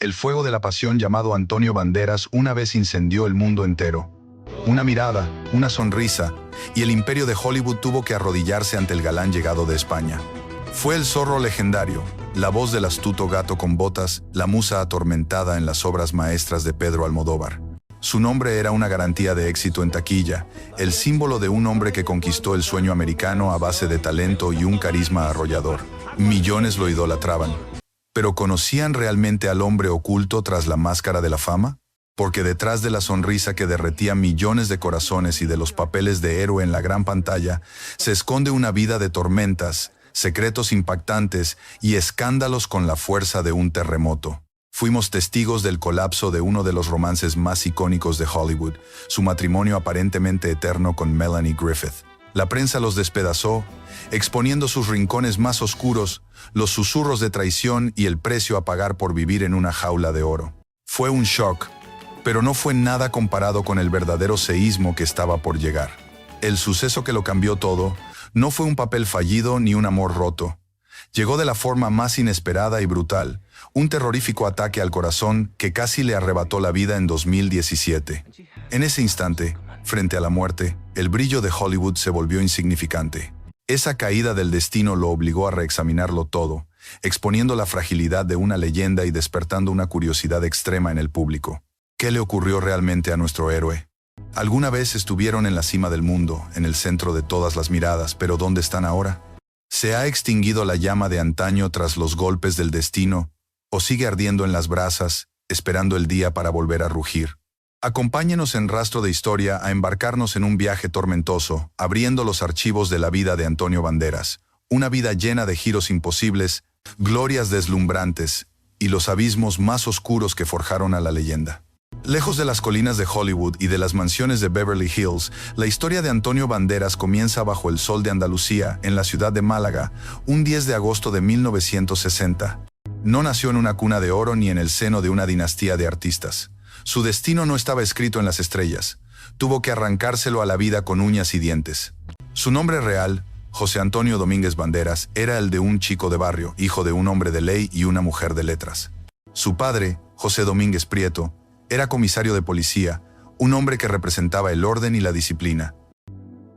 El fuego de la pasión llamado Antonio Banderas una vez incendió el mundo entero. Una mirada, una sonrisa, y el imperio de Hollywood tuvo que arrodillarse ante el galán llegado de España. Fue el zorro legendario, la voz del astuto gato con botas, la musa atormentada en las obras maestras de Pedro Almodóvar. Su nombre era una garantía de éxito en taquilla, el símbolo de un hombre que conquistó el sueño americano a base de talento y un carisma arrollador. Millones lo idolatraban. ¿Pero conocían realmente al hombre oculto tras la máscara de la fama? Porque detrás de la sonrisa que derretía millones de corazones y de los papeles de héroe en la gran pantalla, se esconde una vida de tormentas, secretos impactantes y escándalos con la fuerza de un terremoto. Fuimos testigos del colapso de uno de los romances más icónicos de Hollywood, su matrimonio aparentemente eterno con Melanie Griffith. La prensa los despedazó, exponiendo sus rincones más oscuros, los susurros de traición y el precio a pagar por vivir en una jaula de oro. Fue un shock, pero no fue nada comparado con el verdadero seísmo que estaba por llegar. El suceso que lo cambió todo no fue un papel fallido ni un amor roto. Llegó de la forma más inesperada y brutal, un terrorífico ataque al corazón que casi le arrebató la vida en 2017. En ese instante, frente a la muerte, el brillo de Hollywood se volvió insignificante. Esa caída del destino lo obligó a reexaminarlo todo, exponiendo la fragilidad de una leyenda y despertando una curiosidad extrema en el público. ¿Qué le ocurrió realmente a nuestro héroe? Alguna vez estuvieron en la cima del mundo, en el centro de todas las miradas, pero ¿dónde están ahora? ¿Se ha extinguido la llama de antaño tras los golpes del destino, o sigue ardiendo en las brasas, esperando el día para volver a rugir? Acompáñenos en Rastro de Historia a embarcarnos en un viaje tormentoso, abriendo los archivos de la vida de Antonio Banderas, una vida llena de giros imposibles, glorias deslumbrantes y los abismos más oscuros que forjaron a la leyenda. Lejos de las colinas de Hollywood y de las mansiones de Beverly Hills, la historia de Antonio Banderas comienza bajo el sol de Andalucía, en la ciudad de Málaga, un 10 de agosto de 1960. No nació en una cuna de oro ni en el seno de una dinastía de artistas. Su destino no estaba escrito en las estrellas. Tuvo que arrancárselo a la vida con uñas y dientes. Su nombre real, José Antonio Domínguez Banderas, era el de un chico de barrio, hijo de un hombre de ley y una mujer de letras. Su padre, José Domínguez Prieto, era comisario de policía, un hombre que representaba el orden y la disciplina.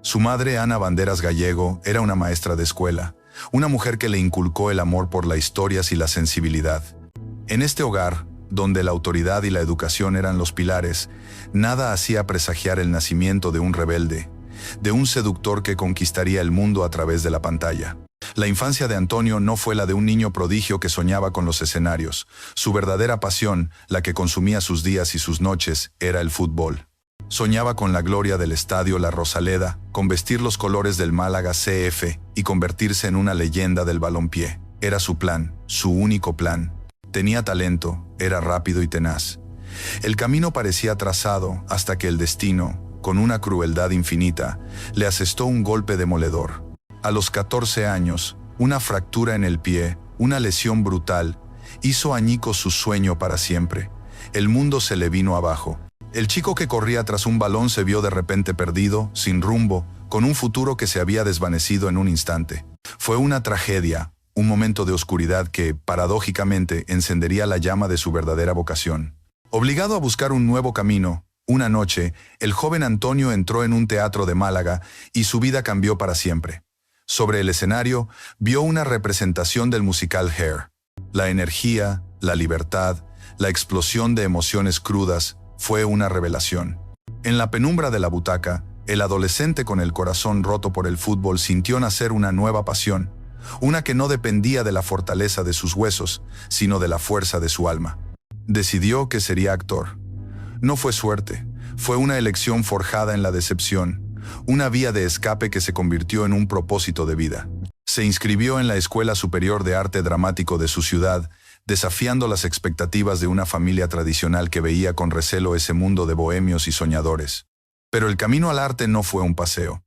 Su madre, Ana Banderas Gallego, era una maestra de escuela, una mujer que le inculcó el amor por las historias y la sensibilidad. En este hogar, donde la autoridad y la educación eran los pilares, nada hacía presagiar el nacimiento de un rebelde, de un seductor que conquistaría el mundo a través de la pantalla. La infancia de Antonio no fue la de un niño prodigio que soñaba con los escenarios. Su verdadera pasión, la que consumía sus días y sus noches, era el fútbol. Soñaba con la gloria del estadio La Rosaleda, con vestir los colores del Málaga CF y convertirse en una leyenda del balompié. Era su plan, su único plan. Tenía talento, era rápido y tenaz. El camino parecía trazado hasta que el destino, con una crueldad infinita, le asestó un golpe demoledor. A los 14 años, una fractura en el pie, una lesión brutal, hizo añicos su sueño para siempre. El mundo se le vino abajo. El chico que corría tras un balón se vio de repente perdido, sin rumbo, con un futuro que se había desvanecido en un instante. Fue una tragedia, un momento de oscuridad que, paradójicamente, encendería la llama de su verdadera vocación. Obligado a buscar un nuevo camino, una noche, el joven Antonio entró en un teatro de Málaga y su vida cambió para siempre. Sobre el escenario, vio una representación del musical Hair. La energía, la libertad, la explosión de emociones crudas fue una revelación. En la penumbra de la butaca, el adolescente con el corazón roto por el fútbol sintió nacer una nueva pasión, una que no dependía de la fortaleza de sus huesos, sino de la fuerza de su alma. Decidió que sería actor. No fue suerte, fue una elección forjada en la decepción, una vía de escape que se convirtió en un propósito de vida. Se inscribió en la Escuela Superior de Arte Dramático de su ciudad, desafiando las expectativas de una familia tradicional que veía con recelo ese mundo de bohemios y soñadores. Pero el camino al arte no fue un paseo.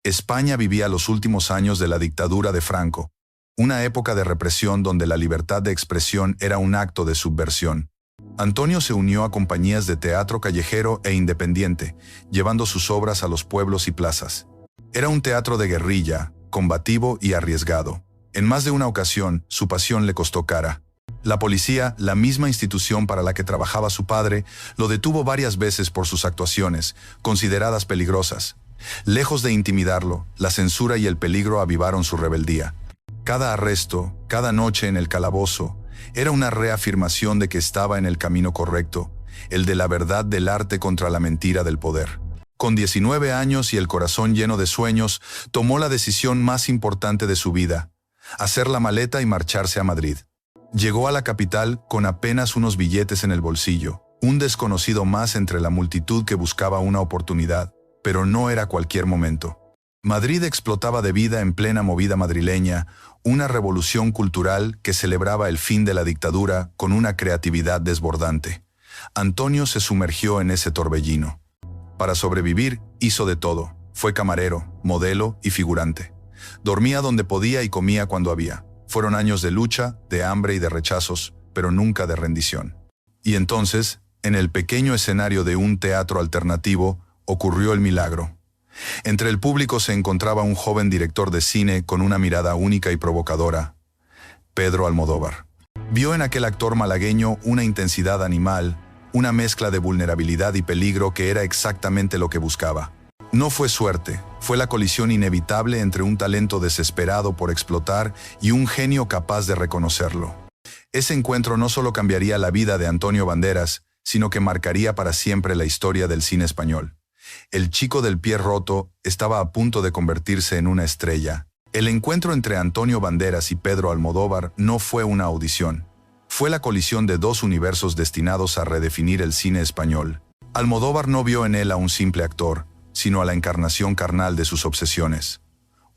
España vivía los últimos años de la dictadura de Franco, una época de represión donde la libertad de expresión era un acto de subversión. Antonio se unió a compañías de teatro callejero e independiente, llevando sus obras a los pueblos y plazas. Era un teatro de guerrilla, combativo y arriesgado. En más de una ocasión, su pasión le costó cara. La policía, la misma institución para la que trabajaba su padre, lo detuvo varias veces por sus actuaciones, consideradas peligrosas. Lejos de intimidarlo, la censura y el peligro avivaron su rebeldía. Cada arresto, cada noche en el calabozo, era una reafirmación de que estaba en el camino correcto, el de la verdad del arte contra la mentira del poder. Con 19 años y el corazón lleno de sueños, tomó la decisión más importante de su vida: hacer la maleta y marcharse a Madrid. Llegó a la capital con apenas unos billetes en el bolsillo, un desconocido más entre la multitud que buscaba una oportunidad, pero no era cualquier momento. Madrid explotaba de vida en plena movida madrileña, una revolución cultural que celebraba el fin de la dictadura con una creatividad desbordante. Antonio se sumergió en ese torbellino. Para sobrevivir, hizo de todo. Fue camarero, modelo y figurante. Dormía donde podía y comía cuando había. Fueron años de lucha, de hambre y de rechazos, pero nunca de rendición. Y entonces, en el pequeño escenario de un teatro alternativo, ocurrió el milagro. Entre el público se encontraba un joven director de cine con una mirada única y provocadora: Pedro Almodóvar. Vio en aquel actor malagueño una intensidad animal, una mezcla de vulnerabilidad y peligro que era exactamente lo que buscaba. No fue suerte, fue la colisión inevitable entre un talento desesperado por explotar y un genio capaz de reconocerlo. Ese encuentro no solo cambiaría la vida de Antonio Banderas, sino que marcaría para siempre la historia del cine español. El chico del pie roto estaba a punto de convertirse en una estrella. El encuentro entre Antonio Banderas y Pedro Almodóvar no fue una audición. Fue la colisión de dos universos destinados a redefinir el cine español. Almodóvar no vio en él a un simple actor, sino a la encarnación carnal de sus obsesiones.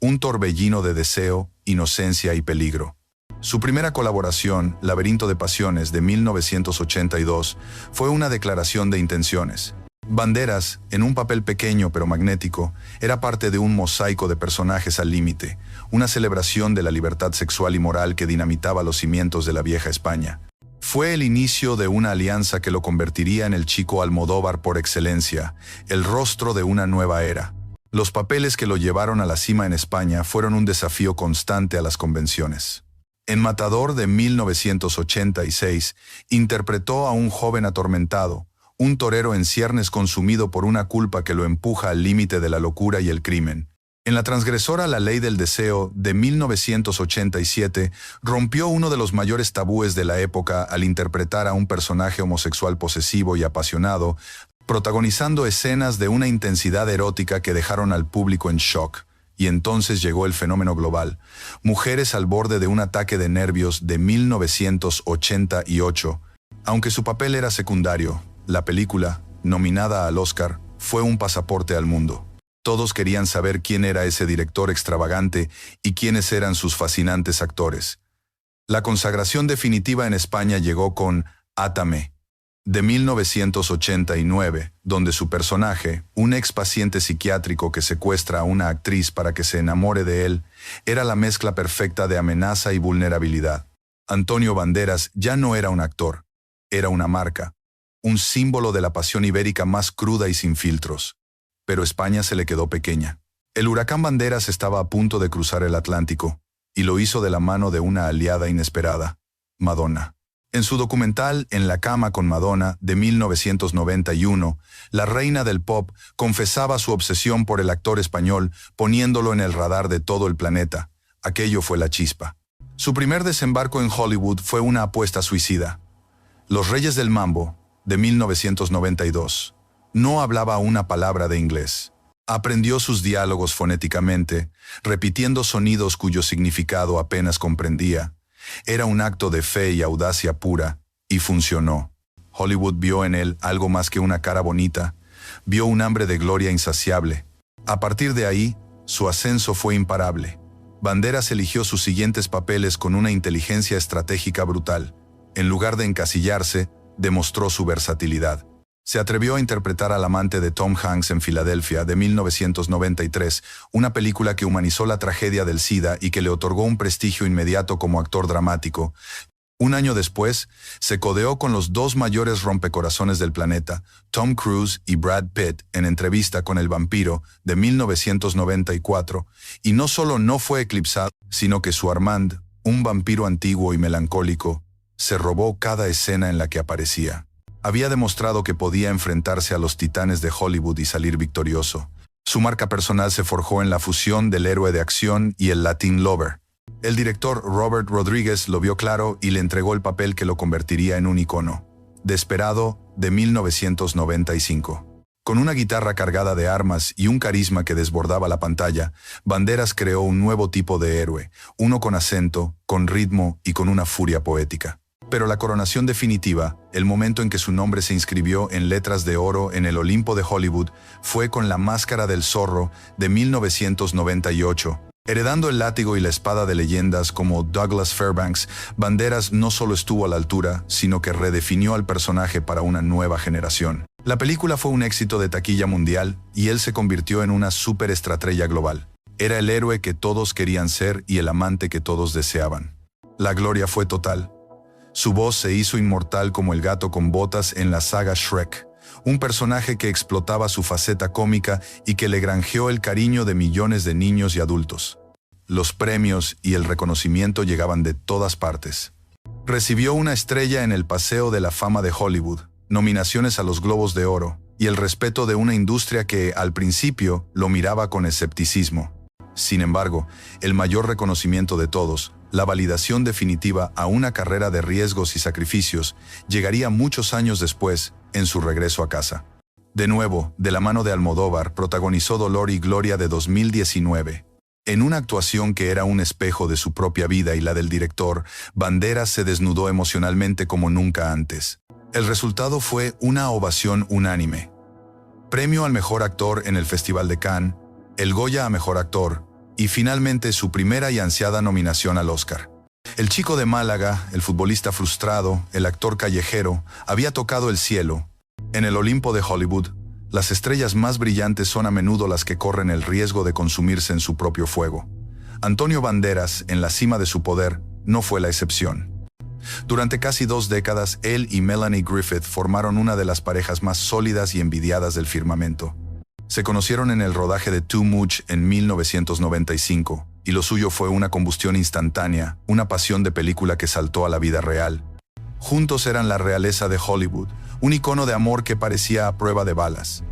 Un torbellino de deseo, inocencia y peligro. Su primera colaboración, Laberinto de Pasiones, de 1982, fue una declaración de intenciones. Banderas, en un papel pequeño pero magnético, era parte de un mosaico de personajes al límite, una celebración de la libertad sexual y moral que dinamitaba los cimientos de la vieja España. Fue el inicio de una alianza que lo convertiría en el chico Almodóvar por excelencia, el rostro de una nueva era. Los papeles que lo llevaron a la cima en España fueron un desafío constante a las convenciones. En Matador, de 1986, interpretó a un joven atormentado, un torero en ciernes consumido por una culpa que lo empuja al límite de la locura y el crimen. En La transgresora, La ley del deseo, de 1987, rompió uno de los mayores tabúes de la época al interpretar a un personaje homosexual posesivo y apasionado, protagonizando escenas de una intensidad erótica que dejaron al público en shock. Y entonces llegó el fenómeno global: Mujeres al borde de un ataque de nervios, de 1988. Aunque su papel era secundario, la película, nominada al Oscar, fue un pasaporte al mundo. Todos querían saber quién era ese director extravagante y quiénes eran sus fascinantes actores. La consagración definitiva en España llegó con Átame, de 1989, donde su personaje, un ex paciente psiquiátrico que secuestra a una actriz para que se enamore de él, era la mezcla perfecta de amenaza y vulnerabilidad. Antonio Banderas ya no era un actor, era una marca, un símbolo de la pasión ibérica más cruda y sin filtros. Pero España se le quedó pequeña. El huracán Banderas estaba a punto de cruzar el Atlántico, y lo hizo de la mano de una aliada inesperada: Madonna. En su documental En la cama con Madonna, de 1991, la reina del pop confesaba su obsesión por el actor español, poniéndolo en el radar de todo el planeta. Aquello fue la chispa. Su primer desembarco en Hollywood fue una apuesta suicida. Los Reyes del Mambo, de 1992. No hablaba una palabra de inglés. Aprendió sus diálogos fonéticamente, repitiendo sonidos cuyo significado apenas comprendía. Era un acto de fe y audacia pura, y funcionó. Hollywood vio en él algo más que una cara bonita, vio un hambre de gloria insaciable. A partir de ahí, su ascenso fue imparable. Banderas eligió sus siguientes papeles con una inteligencia estratégica brutal. En lugar de encasillarse, demostró su versatilidad. Se atrevió a interpretar al amante de Tom Hanks en Filadelfia, de 1993, una película que humanizó la tragedia del SIDA y que le otorgó un prestigio inmediato como actor dramático. Un año después, se codeó con los dos mayores rompecorazones del planeta, Tom Cruise y Brad Pitt, en Entrevista con el vampiro, de 1994, y no solo no fue eclipsado, sino que su Armand, un vampiro antiguo y melancólico, Se robó cada escena en la que aparecía. Había demostrado que podía enfrentarse a los titanes de Hollywood y salir victorioso. Su marca personal se forjó en la fusión del héroe de acción y el Latin Lover. El director Robert Rodriguez lo vio claro y le entregó el papel que lo convertiría en un icono. Desperado, de 1995. Con una guitarra cargada de armas y un carisma que desbordaba la pantalla, Banderas creó un nuevo tipo de héroe, uno con acento, con ritmo y con una furia poética. Pero la coronación definitiva, el momento en que su nombre se inscribió en letras de oro en el Olimpo de Hollywood, fue con La Máscara del Zorro de 1998. Heredando el látigo y la espada de leyendas como Douglas Fairbanks, Banderas no solo estuvo a la altura, sino que redefinió al personaje para una nueva generación. La película fue un éxito de taquilla mundial y él se convirtió en una superestrella global. Era el héroe que todos querían ser y el amante que todos deseaban. La gloria fue total. Su voz se hizo inmortal como el gato con botas en la saga Shrek, un personaje que explotaba su faceta cómica y que le granjeó el cariño de millones de niños y adultos. Los premios y el reconocimiento llegaban de todas partes. Recibió una estrella en el Paseo de la Fama de Hollywood, nominaciones a los Globos de Oro y el respeto de una industria que, al principio, lo miraba con escepticismo. Sin embargo, el mayor reconocimiento de todos, la validación definitiva a una carrera de riesgos y sacrificios, llegaría muchos años después, en su regreso a casa. De nuevo, de la mano de Almodóvar, protagonizó Dolor y Gloria de 2019. En una actuación que era un espejo de su propia vida y la del director, Banderas se desnudó emocionalmente como nunca antes. El resultado fue una ovación unánime. Premio al mejor actor en el Festival de Cannes, el Goya a mejor actor, y finalmente su primera y ansiada nominación al Oscar. El chico de Málaga, el futbolista frustrado, el actor callejero, había tocado el cielo. En el Olimpo de Hollywood, las estrellas más brillantes son a menudo las que corren el riesgo de consumirse en su propio fuego. Antonio Banderas, en la cima de su poder, no fue la excepción. Durante casi 2 décadas, él y Melanie Griffith formaron una de las parejas más sólidas y envidiadas del firmamento. Se conocieron en el rodaje de Too Much en 1995, y lo suyo fue una combustión instantánea, una pasión de película que saltó a la vida real. Juntos eran la realeza de Hollywood, un icono de amor que parecía a prueba de balas.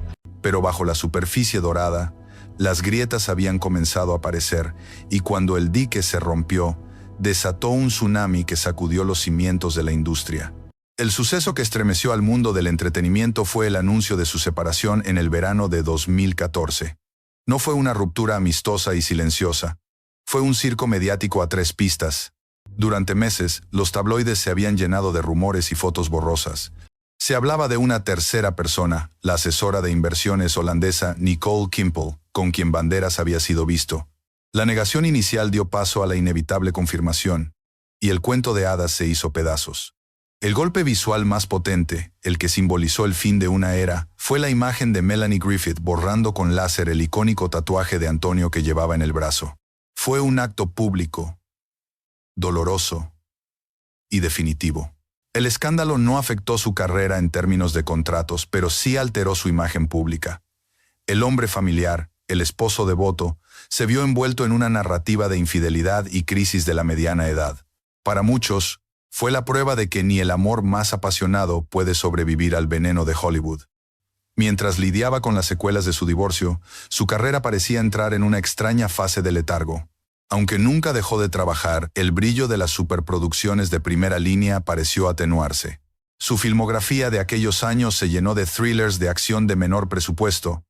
Pero bajo la superficie dorada, las grietas habían comenzado a aparecer, y cuando el dique se rompió, desató un tsunami que sacudió los cimientos de la industria. El suceso que estremeció al mundo del entretenimiento fue el anuncio de su separación en el verano de 2014. No fue una ruptura amistosa y silenciosa. Fue un circo mediático a 3 pistas. Durante meses, los tabloides se habían llenado de rumores y fotos borrosas. Se hablaba de una tercera persona, la asesora de inversiones holandesa Nicole Kimpel, con quien Banderas había sido visto. La negación inicial dio paso a la inevitable confirmación, y el cuento de hadas se hizo pedazos. El golpe visual más potente, el que simbolizó el fin de una era, fue la imagen de Melanie Griffith borrando con láser el icónico tatuaje de Antonio que llevaba en el brazo. Fue un acto público, doloroso y definitivo. El escándalo no afectó su carrera en términos de contratos, pero sí alteró su imagen pública. El hombre familiar, el esposo devoto, se vio envuelto en una narrativa de infidelidad y crisis de la mediana edad. Para muchos, fue la prueba de que ni el amor más apasionado puede sobrevivir al veneno de Hollywood. Mientras lidiaba con las secuelas de su divorcio, su carrera parecía entrar en una extraña fase de letargo. Aunque nunca dejó de trabajar, el brillo de las superproducciones de primera línea pareció atenuarse. Su filmografía de aquellos años se llenó de thrillers de acción de menor presupuesto,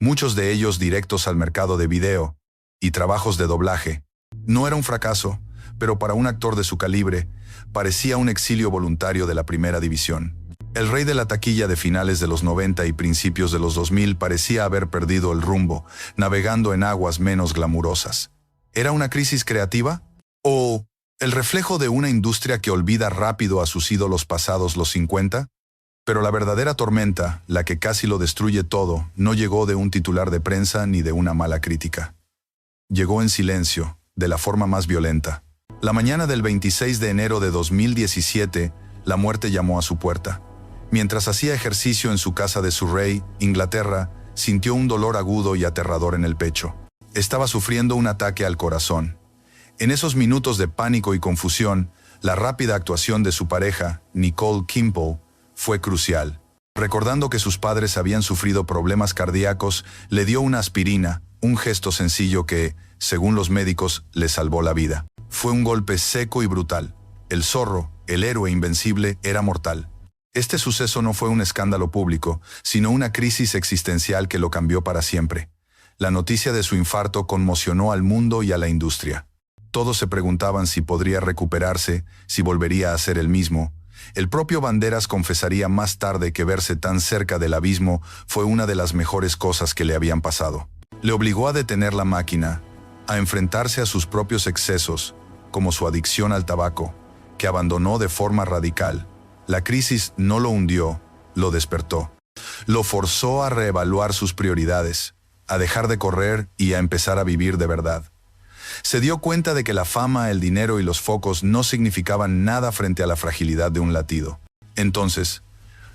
muchos de ellos directos al mercado de video, y trabajos de doblaje. No era un fracaso, pero para un actor de su calibre, parecía un exilio voluntario de la primera división. El rey de la taquilla de finales de los 90 y principios de los 2000 parecía haber perdido el rumbo, navegando en aguas menos glamurosas. ¿Era una crisis creativa? ¿O el reflejo de una industria que olvida rápido a sus ídolos pasados los 50? Pero la verdadera tormenta, la que casi lo destruye todo, no llegó de un titular de prensa ni de una mala crítica. Llegó en silencio, de la forma más violenta. La mañana del 26 de enero de 2017, la muerte llamó a su puerta. Mientras hacía ejercicio en su casa de Surrey, Inglaterra, sintió un dolor agudo y aterrador en el pecho. Estaba sufriendo un ataque al corazón. En esos minutos de pánico y confusión, La rápida actuación de su pareja, Nicole Kimple, fue crucial. Recordando que sus padres habían sufrido problemas cardíacos, le dio una aspirina, un gesto sencillo que, según los médicos, le salvó la vida. Fue un golpe seco y brutal. El zorro, el héroe invencible, era mortal. Este suceso no fue un escándalo público, sino una crisis existencial que lo cambió para siempre. La noticia de su infarto conmocionó al mundo y a la industria. Todos se preguntaban si podría recuperarse, si volvería a ser el mismo. El propio Banderas confesaría más tarde que verse tan cerca del abismo fue una de las mejores cosas que le habían pasado. Le obligó a detener la máquina, a enfrentarse a sus propios excesos, como su adicción al tabaco, que abandonó de forma radical. La crisis no lo hundió, lo despertó. Lo forzó a reevaluar sus prioridades, a dejar de correr y a empezar a vivir de verdad. Se dio cuenta de que la fama, el dinero y los focos no significaban nada frente a la fragilidad de un latido. Entonces,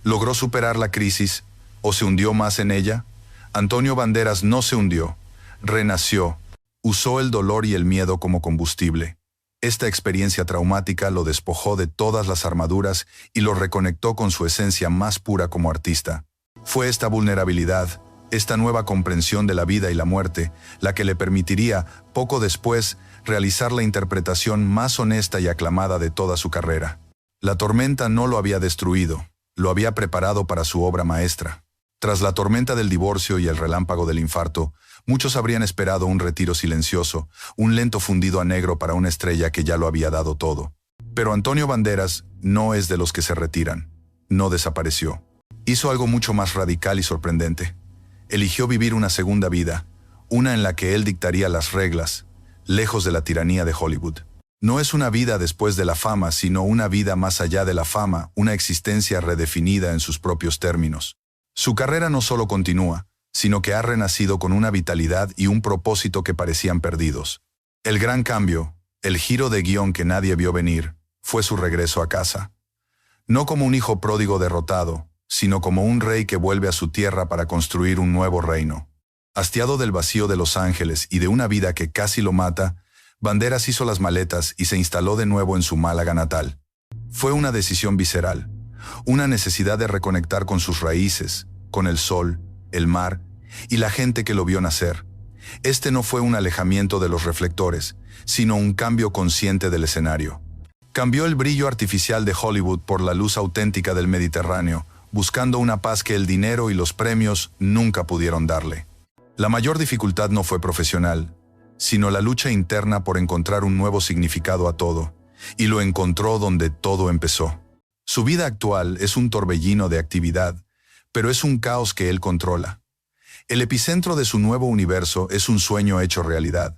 ¿logró superar la crisis o se hundió más en ella? Antonio Banderas no se hundió, renació, usó el dolor y el miedo como combustible. Esta experiencia traumática lo despojó de todas las armaduras y lo reconectó con su esencia más pura como artista. Fue esta vulnerabilidad, esta nueva comprensión de la vida y la muerte, la que le permitiría, poco después, realizar la interpretación más honesta y aclamada de toda su carrera. La tormenta no lo había destruido, lo había preparado para su obra maestra. Tras la tormenta del divorcio y el relámpago del infarto, muchos habrían esperado un retiro silencioso, un lento fundido a negro para una estrella que ya lo había dado todo. Pero Antonio Banderas no es de los que se retiran. No desapareció. Hizo algo mucho más radical y sorprendente. Eligió vivir una segunda vida, una en la que él dictaría las reglas, lejos de la tiranía de Hollywood. No es una vida después de la fama, sino una vida más allá de la fama, una existencia redefinida en sus propios términos. Su carrera no solo continúa, sino que ha renacido con una vitalidad y un propósito que parecían perdidos. El gran cambio, el giro de guión que nadie vio venir, fue su regreso a casa. No como un hijo pródigo derrotado, sino como un rey que vuelve a su tierra para construir un nuevo reino. Hastiado del vacío de Los Ángeles y de una vida que casi lo mata, Banderas hizo las maletas y se instaló de nuevo en su Málaga natal. Fue una decisión visceral, una necesidad de reconectar con sus raíces, con el sol, el mar y la gente que lo vio nacer. Este no fue un alejamiento de los reflectores, sino un cambio consciente del escenario. Cambió el brillo artificial de Hollywood por la luz auténtica del Mediterráneo, buscando una paz que el dinero y los premios nunca pudieron darle. La mayor dificultad no fue profesional, sino la lucha interna por encontrar un nuevo significado a todo, y lo encontró donde todo empezó. Su vida actual es un torbellino de actividad, pero es un caos que él controla. El epicentro de su nuevo universo es un sueño hecho realidad,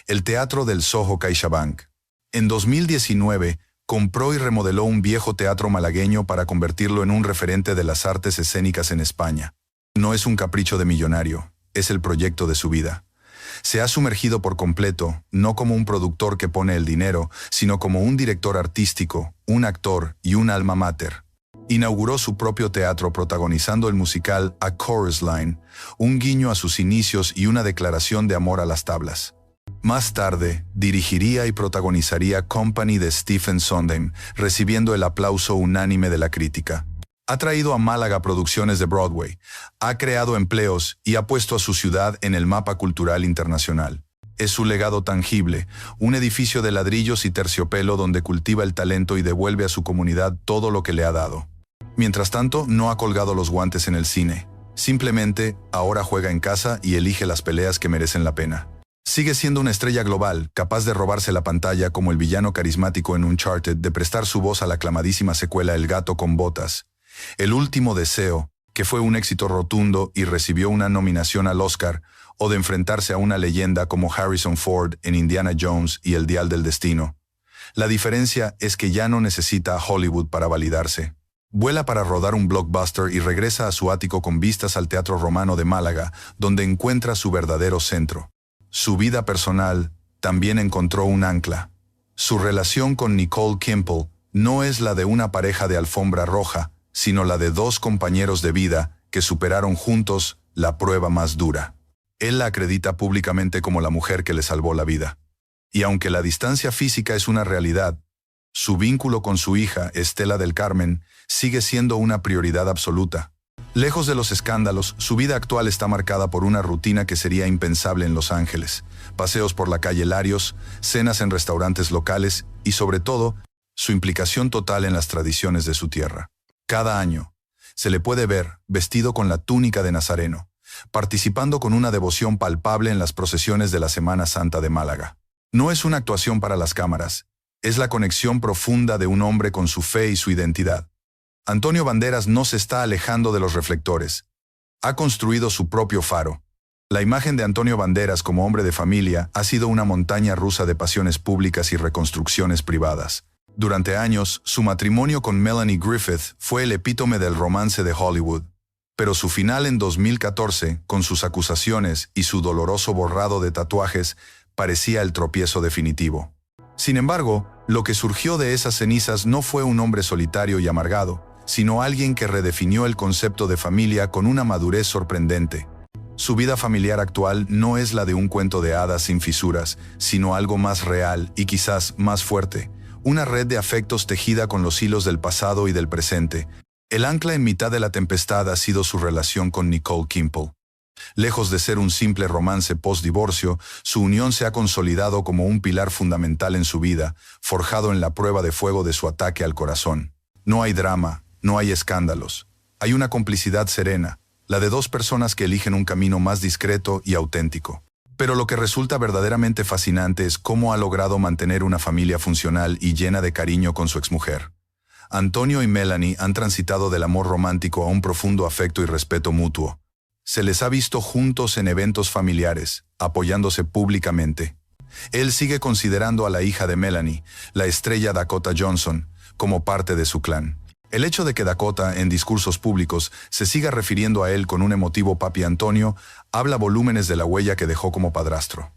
el Teatro del Soho CaixaBank. En 2019, compró y remodeló un viejo teatro malagueño para convertirlo en un referente de las artes escénicas en España. No es un capricho de millonario, es el proyecto de su vida. Se ha sumergido por completo, no como un productor que pone el dinero, sino como un director artístico, un actor y un alma mater. Inauguró su propio teatro protagonizando el musical A Chorus Line, un guiño a sus inicios y una declaración de amor a las tablas. Más tarde, dirigiría y protagonizaría Company de Stephen Sondheim, recibiendo el aplauso unánime de la crítica. Ha traído a Málaga producciones de Broadway, ha creado empleos y ha puesto a su ciudad en el mapa cultural internacional. Es su legado tangible, un edificio de ladrillos y terciopelo donde cultiva el talento y devuelve a su comunidad todo lo que le ha dado. Mientras tanto, no ha colgado los guantes en el cine. Simplemente, ahora juega en casa y elige las peleas que merecen la pena. Sigue siendo una estrella global, capaz de robarse la pantalla como el villano carismático en Uncharted, de prestar su voz a la aclamadísima secuela El gato con botas. El último deseo, que fue un éxito rotundo y recibió una nominación al Oscar, o de enfrentarse a una leyenda como Harrison Ford en Indiana Jones y El dial del destino. La diferencia es que ya no necesita a Hollywood para validarse. Vuela para rodar un blockbuster y regresa a su ático con vistas al Teatro Romano de Málaga, donde encuentra su verdadero centro. Su vida personal también encontró un ancla. Su relación con Nicole Kimple no es la de una pareja de alfombra roja, sino la de dos compañeros de vida que superaron juntos la prueba más dura. Él la acredita públicamente como la mujer que le salvó la vida. Y aunque la distancia física es una realidad, Su vínculo con su hija, Estela del Carmen, sigue siendo una prioridad absoluta. Lejos de los escándalos, su vida actual está marcada por una rutina que sería impensable en Los Ángeles: paseos por la calle Larios, cenas en restaurantes locales y, sobre todo, su implicación total en las tradiciones de su tierra. Cada año, se le puede ver vestido con la túnica de nazareno, participando con una devoción palpable en las procesiones de la Semana Santa de Málaga. No es una actuación para las cámaras, es la conexión profunda de un hombre con su fe y su identidad. Antonio Banderas no se está alejando de los reflectores. Ha construido su propio faro. La imagen de Antonio Banderas como hombre de familia ha sido una montaña rusa de pasiones públicas y reconstrucciones privadas. Durante años, su matrimonio con Melanie Griffith fue el epítome del romance de Hollywood. Pero su final en 2014, con sus acusaciones y su doloroso borrado de tatuajes, parecía el tropiezo definitivo. Sin embargo, lo que surgió de esas cenizas no fue un hombre solitario y amargado, sino alguien que redefinió el concepto de familia con una madurez sorprendente. Su vida familiar actual no es la de un cuento de hadas sin fisuras, sino algo más real y quizás más fuerte, una red de afectos tejida con los hilos del pasado y del presente. El ancla en mitad de la tempestad ha sido su relación con Nicole Kimple. Lejos de ser un simple romance post-divorcio, su unión se ha consolidado como un pilar fundamental en su vida, forjado en la prueba de fuego de su ataque al corazón. No hay drama, no hay escándalos. Hay una complicidad serena, la de dos personas que eligen un camino más discreto y auténtico. Pero lo que resulta verdaderamente fascinante es cómo ha logrado mantener una familia funcional y llena de cariño con su exmujer. Antonio y Melanie han transitado del amor romántico a un profundo afecto y respeto mutuo. Se les ha visto juntos en eventos familiares, apoyándose públicamente. Él sigue considerando a la hija de Melanie, la estrella Dakota Johnson, como parte de su clan. El hecho de que Dakota, en discursos públicos, se siga refiriendo a él con un emotivo papi Antonio, habla volúmenes de la huella que dejó como padrastro.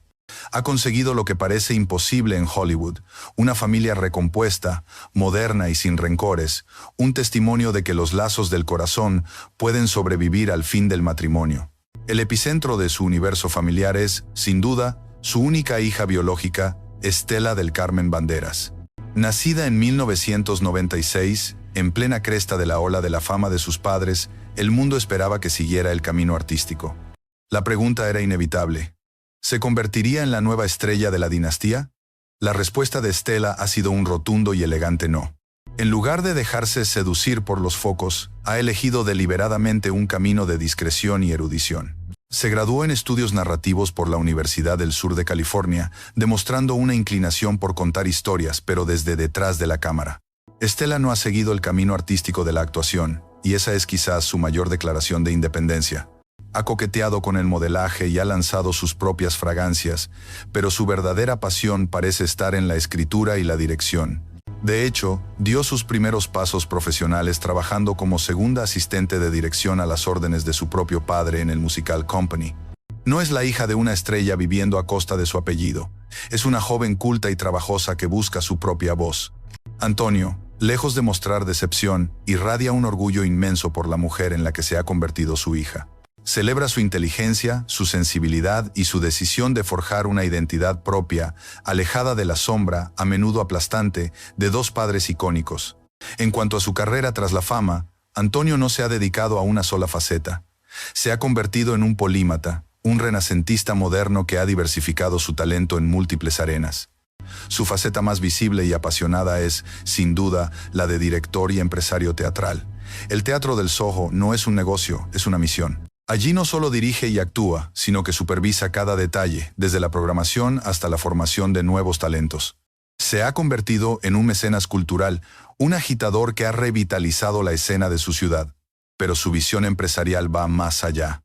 Ha conseguido lo que parece imposible en Hollywood: una familia recompuesta, moderna y sin rencores, un testimonio de que los lazos del corazón pueden sobrevivir al fin del matrimonio. El epicentro de su universo familiar es, sin duda, su única hija biológica, Estela del Carmen Banderas. Nacida en 1996, en plena cresta de la ola de la fama de sus padres, el mundo esperaba que siguiera el camino artístico. La pregunta era inevitable: ¿se convertiría en la nueva estrella de la dinastía? La respuesta de Estela ha sido un rotundo y elegante no. En lugar de dejarse seducir por los focos, ha elegido deliberadamente un camino de discreción y erudición. Se graduó en estudios narrativos por la Universidad del Sur de California, demostrando una inclinación por contar historias, pero desde detrás de la cámara. Estela no ha seguido el camino artístico de la actuación, y esa es quizás su mayor declaración de independencia. Ha coqueteado con el modelaje y ha lanzado sus propias fragancias, pero su verdadera pasión parece estar en la escritura y la dirección. De hecho, dio sus primeros pasos profesionales trabajando como segunda asistente de dirección a las órdenes de su propio padre en el Musical Company. No es la hija de una estrella viviendo a costa de su apellido. Es una joven culta y trabajosa que busca su propia voz. Antonio, lejos de mostrar decepción, irradia un orgullo inmenso por la mujer en la que se ha convertido su hija. Celebra su inteligencia, su sensibilidad y su decisión de forjar una identidad propia, alejada de la sombra, a menudo aplastante, de dos padres icónicos. En cuanto a su carrera tras la fama, Antonio no se ha dedicado a una sola faceta. Se ha convertido en un polímata, un renacentista moderno que ha diversificado su talento en múltiples arenas. Su faceta más visible y apasionada es, sin duda, la de director y empresario teatral. El Teatro del Soho no es un negocio, es una misión. Allí no solo dirige y actúa, sino que supervisa cada detalle, desde la programación hasta la formación de nuevos talentos. Se ha convertido en un mecenas cultural, un agitador que ha revitalizado la escena de su ciudad. Pero su visión empresarial va más allá.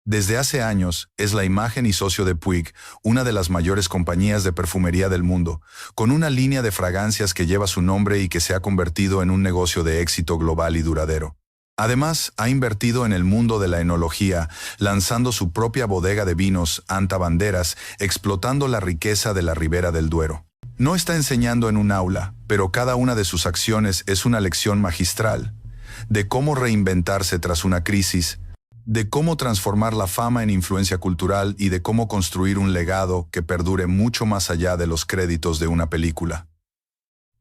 Desde hace años, es la imagen y socio de Puig, una de las mayores compañías de perfumería del mundo, con una línea de fragancias que lleva su nombre y que se ha convertido en un negocio de éxito global y duradero. Además, ha invertido en el mundo de la enología, lanzando su propia bodega de vinos, Anta Banderas, explotando la riqueza de la Ribera del Duero. No está enseñando en un aula, pero cada una de sus acciones es una lección magistral, de cómo reinventarse tras una crisis, de cómo transformar la fama en influencia cultural y de cómo construir un legado que perdure mucho más allá de los créditos de una película.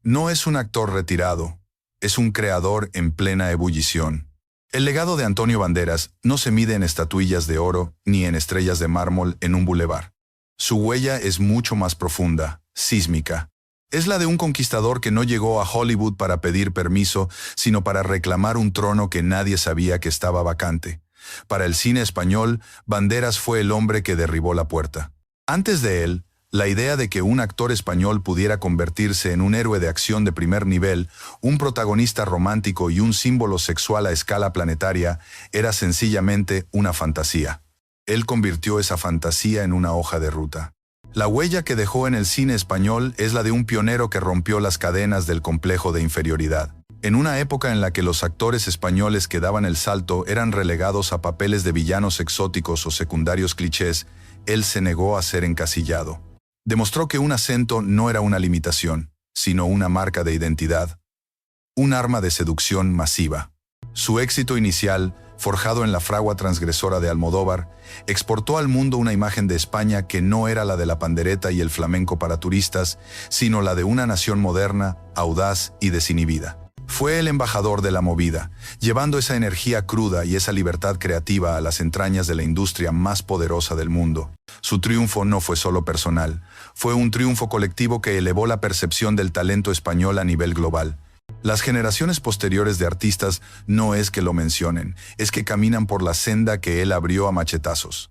No es un actor retirado, es un creador en plena ebullición. El legado de Antonio Banderas no se mide en estatuillas de oro ni en estrellas de mármol en un bulevar. Su huella es mucho más profunda, sísmica. Es la de un conquistador que no llegó a Hollywood para pedir permiso, sino para reclamar un trono que nadie sabía que estaba vacante. Para el cine español, Banderas fue el hombre que derribó la puerta. Antes de él, la idea de que un actor español pudiera convertirse en un héroe de acción de primer nivel, un protagonista romántico y un símbolo sexual a escala planetaria, era sencillamente una fantasía. Él convirtió esa fantasía en una hoja de ruta. La huella que dejó en el cine español es la de un pionero que rompió las cadenas del complejo de inferioridad. En una época en la que los actores españoles que daban el salto eran relegados a papeles de villanos exóticos o secundarios clichés, él se negó a ser encasillado. Demostró que un acento no era una limitación, sino una marca de identidad, un arma de seducción masiva. Su éxito inicial, forjado en la fragua transgresora de Almodóvar, exportó al mundo una imagen de España que no era la de la pandereta y el flamenco para turistas, sino la de una nación moderna, audaz y desinhibida. Fue el embajador de la movida, llevando esa energía cruda y esa libertad creativa a las entrañas de la industria más poderosa del mundo. Su triunfo no fue solo personal, fue un triunfo colectivo que elevó la percepción del talento español a nivel global. Las generaciones posteriores de artistas no es que lo mencionen, es que caminan por la senda que él abrió a machetazos.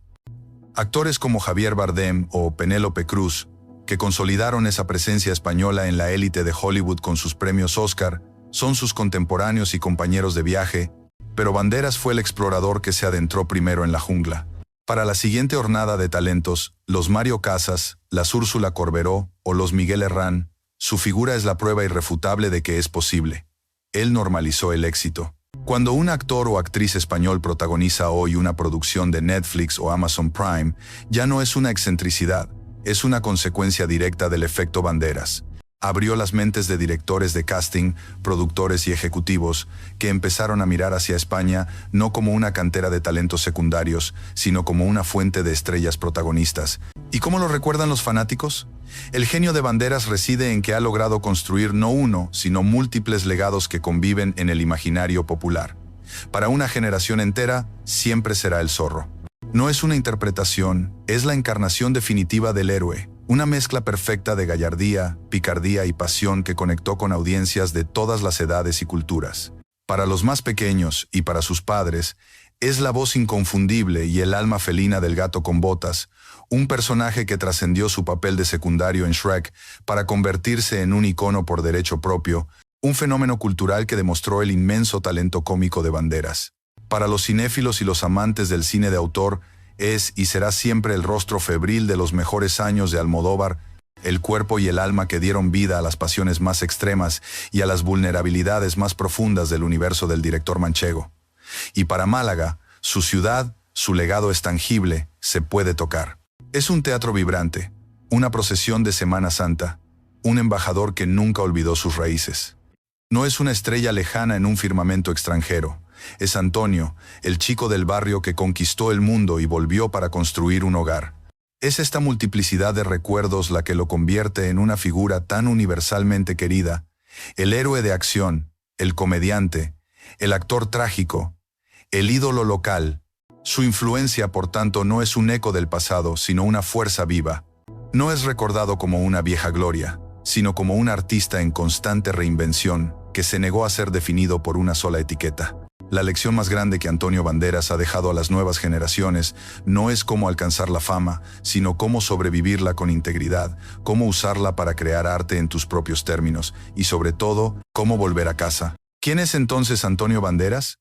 Actores como Javier Bardem o Penélope Cruz, que consolidaron esa presencia española en la élite de Hollywood con sus premios Oscar, son sus contemporáneos y compañeros de viaje, pero Banderas fue el explorador que se adentró primero en la jungla. Para la siguiente hornada de talentos, los Mario Casas, las Úrsula Corberó o los Miguel Herrán, su figura es la prueba irrefutable de que es posible. Él normalizó el éxito. Cuando un actor o actriz español protagoniza hoy una producción de Netflix o Amazon Prime, ya no es una excentricidad, es una consecuencia directa del efecto Banderas. Abrió las mentes de directores de casting, productores y ejecutivos que empezaron a mirar hacia España no como una cantera de talentos secundarios, sino como una fuente de estrellas protagonistas. ¿Y cómo lo recuerdan los fanáticos? El genio de Banderas reside en que ha logrado construir no uno, sino múltiples legados que conviven en el imaginario popular. Para una generación entera, siempre será el Zorro. No es una interpretación, es la encarnación definitiva del héroe. Una mezcla perfecta de gallardía, picardía y pasión que conectó con audiencias de todas las edades y culturas. Para los más pequeños y para sus padres, es la voz inconfundible y el alma felina del gato con botas, un personaje que trascendió su papel de secundario en Shrek para convertirse en un icono por derecho propio, un fenómeno cultural que demostró el inmenso talento cómico de Banderas. Para los cinéfilos y los amantes del cine de autor, es y será siempre el rostro febril de los mejores años de Almodóvar, el cuerpo y el alma que dieron vida a las pasiones más extremas y a las vulnerabilidades más profundas del universo del director manchego. Y para Málaga, su ciudad, su legado es tangible, se puede tocar. Es un teatro vibrante, una procesión de Semana Santa, un embajador que nunca olvidó sus raíces. No es una estrella lejana en un firmamento extranjero. Es Antonio, el chico del barrio que conquistó el mundo y volvió para construir un hogar. Es esta multiplicidad de recuerdos la que lo convierte en una figura tan universalmente querida, el héroe de acción, el comediante, el actor trágico, el ídolo local. Su influencia, por tanto, no es un eco del pasado, sino una fuerza viva. No es recordado como una vieja gloria, sino como un artista en constante reinvención que se negó a ser definido por una sola etiqueta. La lección más grande que Antonio Banderas ha dejado a las nuevas generaciones no es cómo alcanzar la fama, sino cómo sobrevivirla con integridad, cómo usarla para crear arte en tus propios términos y, sobre todo, cómo volver a casa. ¿Quién es entonces Antonio Banderas?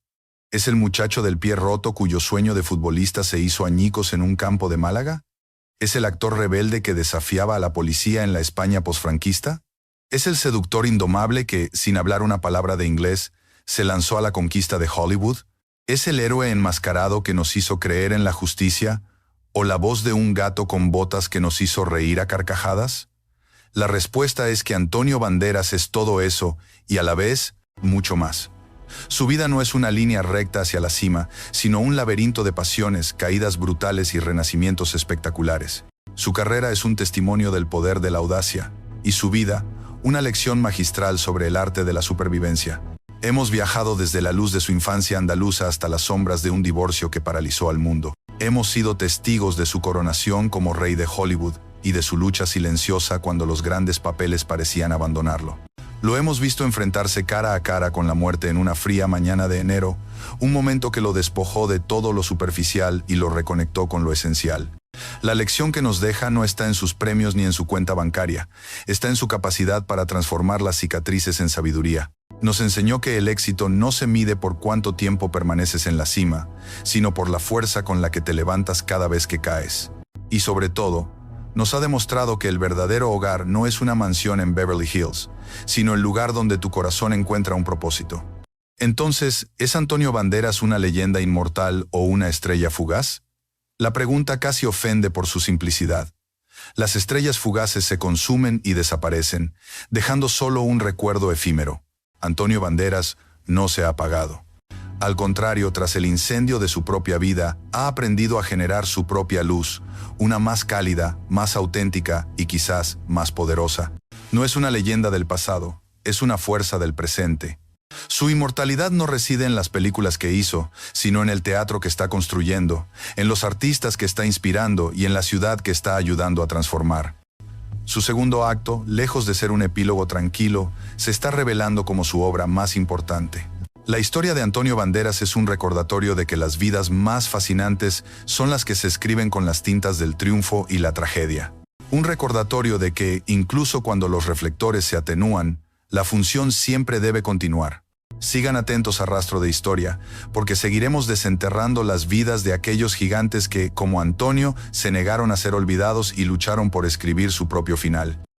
¿Es el muchacho del pie roto cuyo sueño de futbolista se hizo añicos en un campo de Málaga? ¿Es el actor rebelde que desafiaba a la policía en la España posfranquista? ¿Es el seductor indomable que, sin hablar una palabra de inglés, se lanzó a la conquista de Hollywood? ¿Es el héroe enmascarado que nos hizo creer en la justicia? ¿O la voz de un gato con botas que nos hizo reír a carcajadas? La respuesta es que Antonio Banderas es todo eso y a la vez mucho más. Su vida no es una línea recta hacia la cima, sino un laberinto de pasiones, caídas brutales y renacimientos espectaculares. Su carrera es un testimonio del poder de la audacia, y su vida, una lección magistral sobre el arte de la supervivencia. Hemos viajado desde la luz de su infancia andaluza hasta las sombras de un divorcio que paralizó al mundo. Hemos sido testigos de su coronación como rey de Hollywood y de su lucha silenciosa cuando los grandes papeles parecían abandonarlo. Lo hemos visto enfrentarse cara a cara con la muerte en una fría mañana de enero, un momento que lo despojó de todo lo superficial y lo reconectó con lo esencial. La lección que nos deja no está en sus premios ni en su cuenta bancaria, está en su capacidad para transformar las cicatrices en sabiduría. Nos enseñó que el éxito no se mide por cuánto tiempo permaneces en la cima, sino por la fuerza con la que te levantas cada vez que caes. Y sobre todo, nos ha demostrado que el verdadero hogar no es una mansión en Beverly Hills, sino el lugar donde tu corazón encuentra un propósito. Entonces, ¿es Antonio Banderas una leyenda inmortal o una estrella fugaz? La pregunta casi ofende por su simplicidad. Las estrellas fugaces se consumen y desaparecen, dejando solo un recuerdo efímero. Antonio Banderas no se ha apagado. Al contrario, tras el incendio de su propia vida, ha aprendido a generar su propia luz, una más cálida, más auténtica y quizás más poderosa. No es una leyenda del pasado, es una fuerza del presente. Su inmortalidad no reside en las películas que hizo, sino en el teatro que está construyendo, en los artistas que está inspirando y en la ciudad que está ayudando a transformar. Su segundo acto, lejos de ser un epílogo tranquilo, se está revelando como su obra más importante. La historia de Antonio Banderas es un recordatorio de que las vidas más fascinantes son las que se escriben con las tintas del triunfo y la tragedia. Un recordatorio de que, incluso cuando los reflectores se atenúan, la función siempre debe continuar. Sigan atentos a Rastro de Historia, porque seguiremos desenterrando las vidas de aquellos gigantes que, como Antonio, se negaron a ser olvidados y lucharon por escribir su propio final.